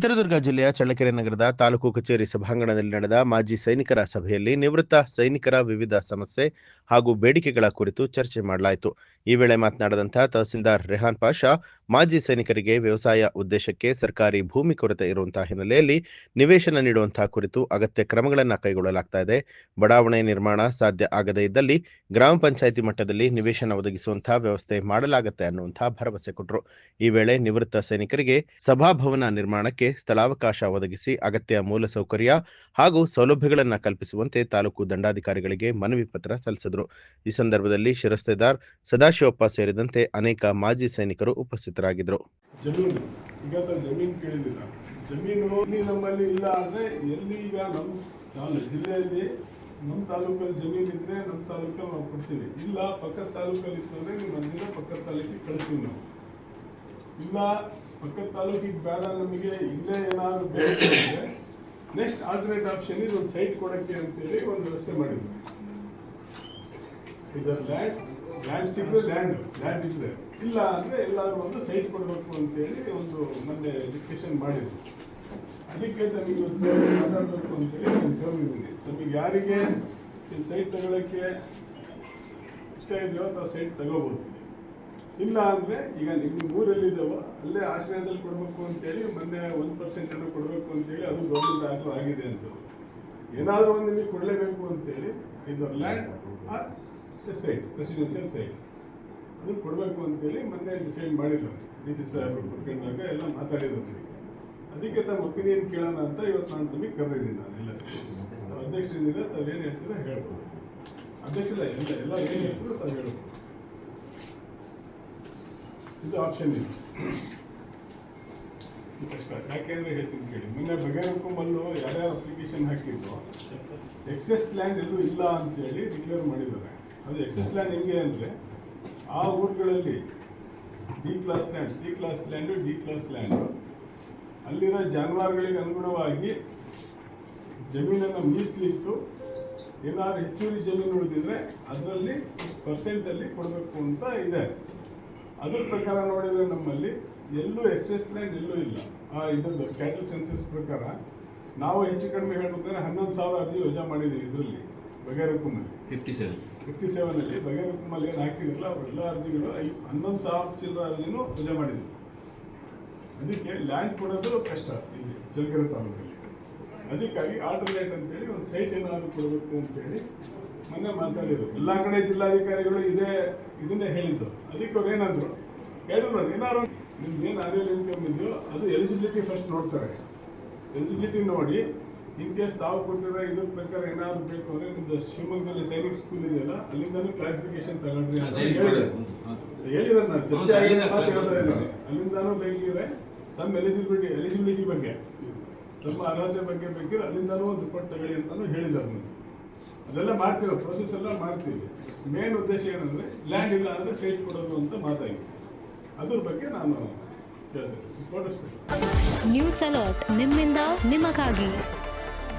ಚಿತ್ರದುರ್ಗ ಜಿಲ್ಲೆಯ ಚಳ್ಳಕೆರೆ ನಗರದ ತಾಲೂಕು ಕಚೇರಿ ಸಭಾಂಗಣದಲ್ಲಿ ನಡೆದ ಮಾಜಿ ಸೈನಿಕರ ಸಭೆಯಲ್ಲಿ ನಿವೃತ್ತ ಸೈನಿಕರ ವಿವಿಧ ಸಮಸ್ಯೆ ಹಾಗೂ ಬೇಡಿಕೆಗಳ ಕುರಿತು ಚರ್ಚೆ ಮಾಡಲಾಯಿತು. ಈ ವೇಳೆ ಮಾತನಾಡಿದಂಥ ತಹಸೀಲ್ದಾರ್ ರೆಹಾನ್ ಪಾಷಾ, ಮಾಜಿ ಸೈನಿಕರಿಗೆ ವ್ಯವಸಾಯ ಉದ್ದೇಶಕ್ಕೆ ಸರ್ಕಾರಿ ಭೂಮಿ ಕೊರತೆ ಇರುವಂತಹ ಹಿನ್ನೆಲೆಯಲ್ಲಿ ನಿವೇಶನ ನೀಡುವಂತಹ ಕುರಿತು ಅಗತ್ಯ ಕ್ರಮಗಳನ್ನು ಕೈಗೊಳ್ಳಲಾಗ್ತಾ ಇದೆ. ಬಡಾವಣೆ ನಿರ್ಮಾಣ ಸಾಧ್ಯ ಆಗದೇ ಇದ್ದಲ್ಲಿ ಗ್ರಾಮ ಪಂಚಾಯಿತಿ ಮಟ್ಟದಲ್ಲಿ ನಿವೇಶನ ಒದಗಿಸುವಂತಹ ವ್ಯವಸ್ಥೆ ಮಾಡಲಾಗುತ್ತೆ ಅನ್ನುವಂತಹ ಭರವಸೆ ಕೊಟ್ಟರು. ಈ ವೇಳೆ ನಿವೃತ್ತ ಸೈನಿಕರಿಗೆ ಸಭಾಭವನ ನಿರ್ಮಾಣಕ್ಕೆ ಸ್ಥಳಾವಕಾಶ ಒದಗಿಸಿ ಅಗತ್ಯ ಮೂಲಸೌಕರ್ಯ ಹಾಗೂ ಸೌಲಭ್ಯಗಳನ್ನು ಕಲ್ಪಿಸುವಂತೆ ತಾಲೂಕು ದಂಡಾಧಿಕಾರಿಗಳಿಗೆ ಮನವಿ ಪತ್ರ ಸಲ್ಲಿಸಿದರು. ಈ ಸಂದರ್ಭದಲ್ಲಿ ಶಿರಸ್ತೇದಾರ್ ಸದಾಶಿವಪ್ಪ ಸೇರಿದಂತೆ ಅನೇಕ ಮಾಜಿ ಸೈನಿಕರು ಉಪಸ್ಥಿತರಾಗಿದ್ದರು. ಜಮೀನು ನಮ್ಮಲ್ಲಿ ಇಲ್ಲ ಅಂದ್ರೆ ಎಲ್ಲಿ ಈಗ ನಮ್ಮ ಜಿಲ್ಲೆಯಲ್ಲಿ ನಮ್ಮ ತಾಲೂಕಲ್ಲಿ ಜಮೀನು ಇದ್ರೆ ನಮ್ಮ ತಾಲೂಕಲ್ಲಿ ನಾವು ಕೊಡ್ತೀವಿ, ಇಲ್ಲ ಪಕ್ಕದ ತಾಲೂಕಲ್ಲಿ ಇತ್ತಂದ್ರೆ ನಿಮ್ಮ ಮಂದಿನ ಪಕ್ಕದ ತಾಲೂಕಿಗೆ ಕಳಿಸ್ತೀವಿ ನಾವು. ಇಲ್ಲ ಪಕ್ಕದ ತಾಲೂಕಿಗೆ ಬೇಡ, ನಮಗೆ ಇಲ್ಲೇ ಏನಾದ್ರು ಬೇಕು ಅಂದರೆ ನೆಕ್ಸ್ಟ್ ಆಲ್ಟರ್ನೇಟ್ ಆಪ್ಷನ್ ಇದು ಒಂದು ಸೈಟ್ ಕೊಡೋಕ್ಕೆ ಅಂತೇಳಿ ಒಂದು ವ್ಯವಸ್ಥೆ ಮಾಡಿದ್ವಿ. ಇದರ ಲ್ಯಾಂಡ್ ಸಿಕ್ಕರೆ ಲ್ಯಾಂಡ್ ಇದ್ರೆ, ಇಲ್ಲ ಅಂದರೆ ಎಲ್ಲಾದ್ರೂ ಒಂದು ಸೈಟ್ ಕೊಡಬೇಕು ಅಂತೇಳಿ ಒಂದು ಮೊನ್ನೆ ಡಿಸ್ಕಷನ್ ಮಾಡಿದ್ವಿ. ಅದಕ್ಕೆ ನಮಗೆ ಮಾತಾಡಬೇಕು ಅಂತೇಳಿ ನಾನು ಕರೆದಿದ್ದೀನಿ. ನಮಗೆ ಯಾರಿಗೆ ಈ ಸೈಟ್ ತಗೊಳ್ಳೋಕ್ಕೆ ಇಷ್ಟ ಇದೆಯೋ ನಾವು ಸೈಟ್ ತಗೋಬೋದು. ಇಲ್ಲ ಅಂದರೆ ಈಗ ನಿಮ್ಮ ಊರಲ್ಲಿದ್ದಾವೋ ಅಲ್ಲೇ ಆಶ್ರಯದಲ್ಲಿ ಕೊಡಬೇಕು ಅಂತೇಳಿ ಮೊನ್ನೆ 1% ಏನೋ ಕೊಡಬೇಕು ಅಂತೇಳಿ ಅದು ಗೌರ್ಮೆಂಟ್ ಆರ್ಡರ್ ಆಗಿದೆ ಅಂತ. ಏನಾದರೂ ಒಂದು ನಿಮಗೆ ಕೊಡಲೇಬೇಕು ಅಂತೇಳಿ ಇದರ ಲ್ಯಾಂಡ್ ಸೈಟ್, ರೆಸಿಡೆನ್ಷಿಯಲ್ ಸೈಟ್ ಅದು ಕೊಡಬೇಕು ಅಂತೇಳಿ ಮೊನ್ನೆ ಡಿಸೈಡ್ ಮಾಡಿದ್ದಾರೆ. DC ಸಾಹೇಬರು ಕುತ್ಕೊಂಡಾಗ ಎಲ್ಲ ಮಾತಾಡಿದ್ರು. ಅದಕ್ಕೆ ತಮ್ಮ ಒಪಿನಿಯನ್ ಕೇಳೋಣ ಅಂತ ಇವತ್ತು ನಾನು ತಮಗೆ ಕರೆದಿದ್ದೀನಿ. ನಾನು ಎಲ್ಲ ಅಧ್ಯಕ್ಷರಿದ್ದೀರ, ತಾವೇನು ಹೇಳ್ತೀರೋ ಹೇಳ್ಬೋದು. ಅಧ್ಯಕ್ಷರ ಎಲ್ಲ ಏನು ಹೇಳ್ತೀರೋ ತಾವು ಹೇಳ್ಬೋದು. ಇದು ಆಪ್ಷನ್ ಇದೆ. ಯಾಕೆಂದ್ರೆ ಹೇಳ್ತೀನಿ ಕೇಳಿ, ಮೊನ್ನೆ ಬಗೆಹರಕುಂಬಲ್ಲೂ ಯಾರ್ಯಾರು ಅಪ್ಲಿಕೇಶನ್ ಹಾಕಿದ್ರು ಎಕ್ಸೆಸ್ ಲ್ಯಾಂಡ್ ಎಲ್ಲೂ ಇಲ್ಲ ಅಂತೇಳಿ ಡಿಕ್ಲೇರ್ ಮಾಡಿದ್ದಾರೆ. ಅದು ಎಕ್ಸೆಸ್ ಲ್ಯಾಂಡ್ ಹೆಂಗೆ ಅಂದರೆ, ಆ ಊರುಗಳಲ್ಲಿ D class land, C class land, D class land ಅಲ್ಲಿರೋ ಜಾನುವಾರುಗಳಿಗೆ ಅನುಗುಣವಾಗಿ ಜಮೀನನ್ನು ಮೀಸಲಿಟ್ಟು ಏನಾದ್ರು ಹೆಚ್ಚುವರಿ ಜಮೀನು ಉಳಿದಿದ್ರೆ ಅದರಲ್ಲಿ ಪರ್ಸೆಂಟಲ್ಲಿ ಕೊಡಬೇಕು ಅಂತ ಇದೆ. ಅದ್ರ ಪ್ರಕಾರ ನೋಡಿದರೆ ನಮ್ಮಲ್ಲಿ ಎಲ್ಲೂ ಎಕ್ಸೆಸ್ ಲ್ಯಾಂಡ್ ಎಲ್ಲೂ ಇಲ್ಲ. ಇದ್ರದ್ದು ಕ್ಯಾಟಲ್ ಸೆನ್ಸಸ್ ಪ್ರಕಾರ ನಾವು ಹೆಚ್ಚು ಕಡಿಮೆ ಹೇಳ್ಬೇಕಂದ್ರೆ 11,000 ಅರ್ಜಿ ವಜಾ ಮಾಡಿದ್ದೀವಿ. ಇದರಲ್ಲಿ ಬಗೆಹರಕುಂಬಲ್ಲಿ 57 ಬಗೆಹರಕುಂಬಲ್ಲಿ ಏನು ಹಾಕಿದ್ರಲ್ಲ ಅವರೆಲ್ಲ ಅರ್ಜಿಗಳು 11,000 ಚಿಲ್ಲರ ಅರ್ಜಿನೂ ವಜಾ ಮಾಡಿದ್ವಿ. ಅದಕ್ಕೆ ಲ್ಯಾಂಡ್ ಕೊಡೋದು ಕಷ್ಟ ಇಲ್ಲಿ ಚಳ್ಳಕೆರೆ ತಾಲೂಕಲ್ಲಿ. ಅದಕ್ಕಾಗಿ ಆಲ್ಟರ್ನೇಟ್ ಅಂತೇಳಿ ಒಂದು ಸೈಟ್ ಏನಾದರೂ ಕೊಡಬೇಕು ಅಂತೇಳಿ ಮೊನ್ನೆ ಮಾತಾಡಿದ್ರು. ಎಲ್ಲ ಕಡೆ ಜಿಲ್ಲಾಧಿಕಾರಿಗಳು ಇದನ್ನೇ ಹೇಳಿದ್ದು. ಅದಕ್ಕೆ ಅವ್ರು ಹೇಳಿದ್ರು ಏನಾದ್ರು ನಿಮ್ದು ಏನು ಆನ್ಯುವಲ್ ಇನ್ಕಮ್ ಇದೆಯೋ ಅದು ಎಲಿಜಿಬಿಲಿಟಿ ಫಸ್ಟ್ ನೋಡ್ತಾರೆ. ಎಲಿಜಿಬಿಲಿಟಿ ನೋಡಿ ಇನ್ ಕೇಸ್ ತಾವು ಕೊಟ್ಟಿರೋ ಇದ್ರ ಪ್ರಕಾರ ಏನಾದ್ರು ಬೇಕು ಅಂದರೆ ನಿಮ್ದು ಶಿವಮೊಗ್ಗದಲ್ಲಿ ಸೈನಿಕ್ ಸ್ಕೂಲ್ ಇದೆಯಲ್ಲ ಅಲ್ಲಿಂದನೂ ಕ್ಲಾರಿಫಿಕೇಶನ್ ತಗೊಂಡ್ರಿ ಅಂತ ಹೇಳಿದ್ರೆ ನಾನು ಚರ್ಚೆ ಆಗಿದೆ ಹೇಳ್ತಾ ಇದ್ದೀನಿ. ಅಲ್ಲಿಂದನೂ ಬೇಕಿದ್ರೆ ತಮ್ಮ ಎಲಿಜಿಬಿಲಿಟಿ ಬಗ್ಗೆ, ತಮ್ಮ ಅರ್ಹತೆ ಬಗ್ಗೆ ಬೇಕಿದ್ರೆ ಅಲ್ಲಿಂದನೂ ಒಂದು ರಿಪೋರ್ಟ್ ತಗೊಳ್ಳಿ ಅಂತಾನು ಹೇಳಿದ್ದಾರೆ. ನಮಗೆ ಅದೆಲ್ಲ ಮಾಡ್ತೀವಿ, ಪ್ರೊಸೆಸ್ ಎಲ್ಲ ಮಾಡ್ತೀವಿ. ಮೇನ್ ಉದ್ದೇಶ ಏನಂದರೆ ಲ್ಯಾಂಡ್ ಇಲ್ಲ ಅಂದರೆ ಸೈಟ್ ಕೊಡೋದು ಅಂತ ಮಾತಾಗಿ ಅದ್ರ ಬಗ್ಗೆ ನಾನು ಹೇಳ್ತೇನೆ. ನ್ಯೂಸ್ ಅಲರ್ಟ್ ನಿಮ್ಮಿಂದ ನಿಮಗಾಗಿ.